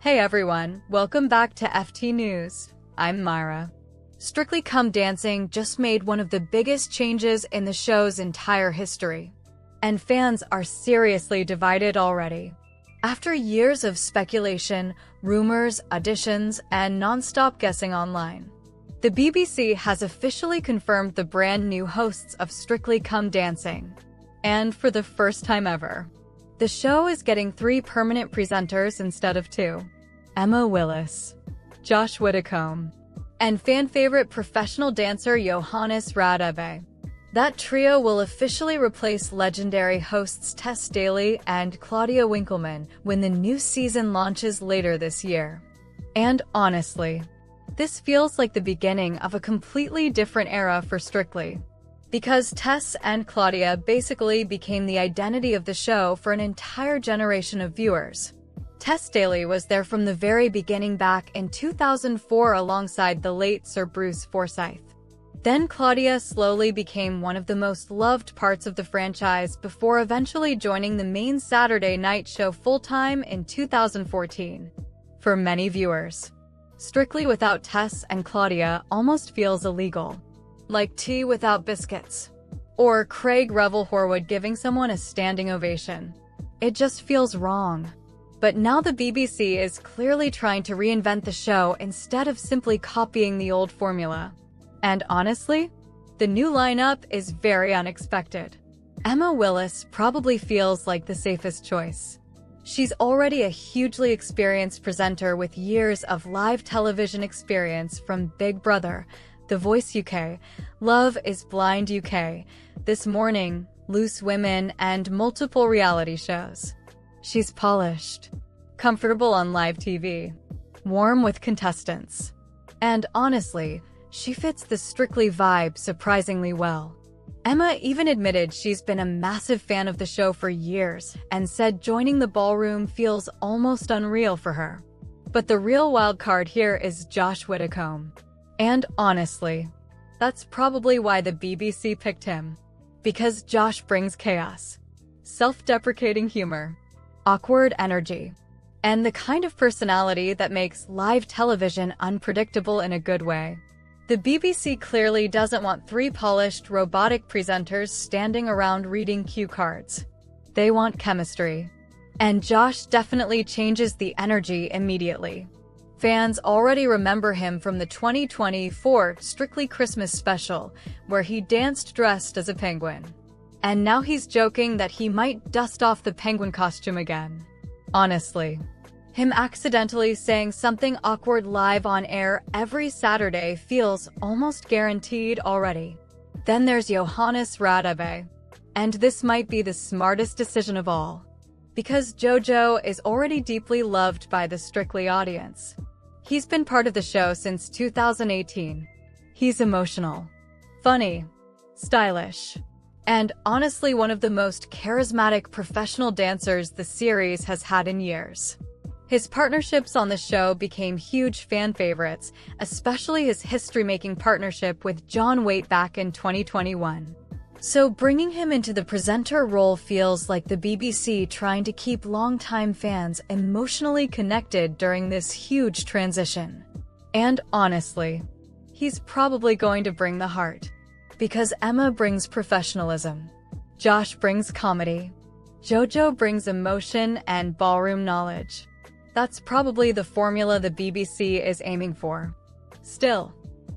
Hey everyone, welcome back to FT News. I'm Myra. Strictly Come Dancing just made one of the biggest changes in the show's entire history. And fans are seriously divided already. After years of speculation, rumors, auditions, and non-stop guessing online, the BBC has officially confirmed the brand new hosts of Strictly Come Dancing. And for the first time ever, the show is getting 3 permanent presenters instead of 2. Emma Willis, Josh Widdicombe, and fan-favorite professional dancer Johannes Radebe. That trio will officially replace legendary hosts Tess, Daly, and Claudia when the new season launches later this year. And honestly, this feels like the beginning of a completely different era for Strictly. Because Tess and Claudia basically became the identity of the show for an entire generation of viewers. Tess Daly was there from the very beginning back in 2004 alongside the late Sir Bruce Forsyth. Then Claudia slowly became one of the most loved parts of the franchise before eventually joining the main Saturday night show full-time in 2014. For many viewers, Strictly without Tess and Claudia almost feels illegal. Like tea without biscuits. Or Craig Revel Horwood giving someone a standing ovation. It just feels wrong. But now the BBC is clearly trying to reinvent the show instead of simply copying the old formula. And honestly, the new lineup is very unexpected. Emma Willis probably feels like the safest choice. She's already a hugely experienced presenter with years of live television experience from Big Brother, The Voice UK, Love is Blind UK, This Morning, Loose Women, and multiple reality shows. She's polished, comfortable on live TV, warm with contestants. And honestly, she fits the Strictly vibe surprisingly well. Emma even admitted she's been a massive fan of the show for years and said joining the ballroom feels almost unreal for her. But the real wild card here is Josh Widdicombe. And honestly, that's probably why the BBC picked him. Because Josh brings chaos, self-deprecating humor, awkward energy, and the kind of personality that makes live television unpredictable in a good way. The BBC clearly doesn't want 3 polished, robotic presenters standing around reading cue cards. They want chemistry. And Josh definitely changes the energy immediately. Fans already remember him from the 2024 Strictly Christmas special, where he danced dressed as a penguin. And now he's joking that he might dust off the penguin costume again. Honestly, him accidentally saying something awkward live on air every Saturday feels almost guaranteed already. Then there's Johannes Radebe. And this might be the smartest decision of all. Because Jojo is already deeply loved by the Strictly audience. He's been part of the show since 2018. He's emotional, funny, stylish, and honestly one of the most charismatic professional dancers the series has had in years. His partnerships on the show became huge fan favorites, especially his history-making partnership with John Waite back in 2021. So bringing him into the presenter role feels like the BBC trying to keep longtime fans emotionally connected during this huge transition. And honestly, he's probably going to bring the heart. Because Emma brings professionalism, Josh brings comedy, Jojo brings emotion and ballroom knowledge. That's probably the formula the BBC is aiming for. Still,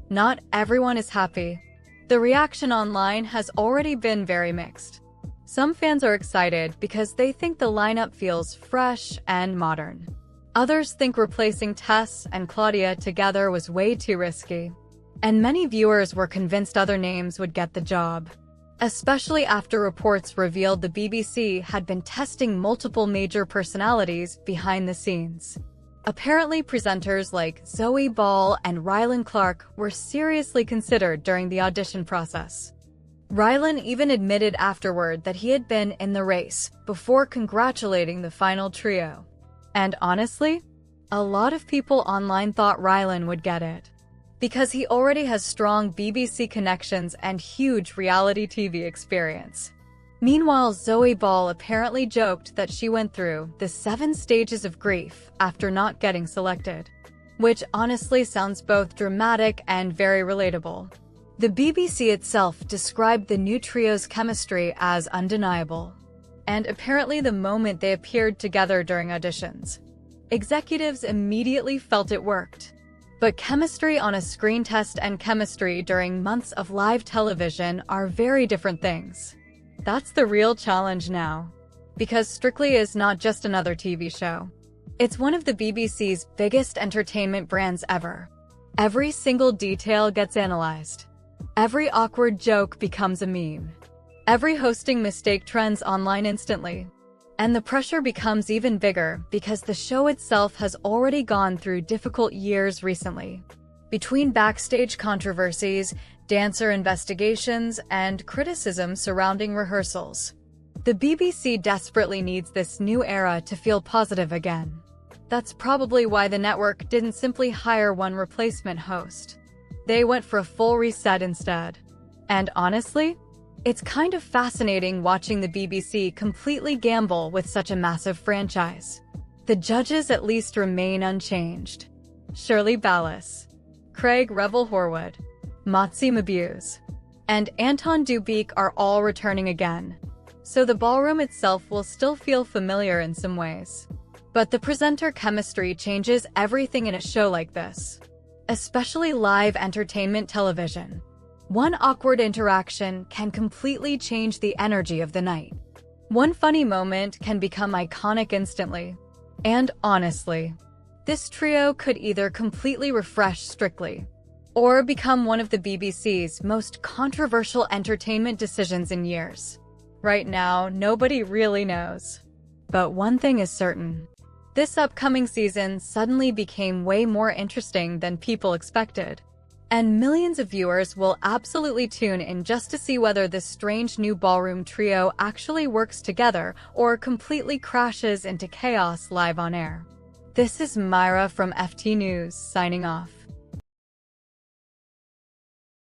not everyone is happy. The reaction online has already been very mixed. Some fans are excited because they think the lineup feels fresh and modern. Others think replacing Tess and Claudia together was way too risky. And many viewers were convinced other names would get the job. Especially after reports revealed the BBC had been testing multiple major personalities behind the scenes. Apparently presenters like Zoe Ball and Rylan Clark were seriously considered during the audition process. Rylan even admitted afterward that he had been in the race before congratulating the final trio. And honestly, a lot of people online thought Rylan would get it. Because he already has strong BBC connections and huge reality TV experience. Meanwhile, Zoe Ball apparently joked that she went through the 7 stages of grief after not getting selected, which honestly sounds both dramatic and very relatable. The BBC itself described the new trio's chemistry as undeniable, and apparently the moment they appeared together during auditions, executives immediately felt it worked. But chemistry on a screen test and chemistry during months of live television are very different things. That's the real challenge now, because Strictly is not just another TV show. It's one of the BBC's biggest entertainment brands ever. Every single detail gets analyzed. Every awkward joke becomes a meme. Every hosting mistake trends online instantly. And the pressure becomes even bigger because the show itself has already gone through difficult years recently. Between backstage controversies, dancer investigations, and criticism surrounding rehearsals, the BBC desperately needs this new era to feel positive again. That's probably why the network didn't simply hire one replacement host. They went for a full reset instead. And honestly, it's kind of fascinating watching the BBC completely gamble with such a massive franchise. The judges at least remain unchanged. Shirley Ballas, Craig Revel-Horwood, Motsi Mabuse, and Anton Dubik are all returning again, so the ballroom itself will still feel familiar in some ways. But the presenter chemistry changes everything in a show like this, especially live entertainment television. One awkward interaction can completely change the energy of the night. One funny moment can become iconic instantly. And honestly, this trio could either completely refresh Strictly, or become one of the BBC's most controversial entertainment decisions in years. Right now, nobody really knows. But one thing is certain. This upcoming season suddenly became way more interesting than people expected. And millions of viewers will absolutely tune in just to see whether this strange new ballroom trio actually works together or completely crashes into chaos live on air. This is Myra from FT News, signing off.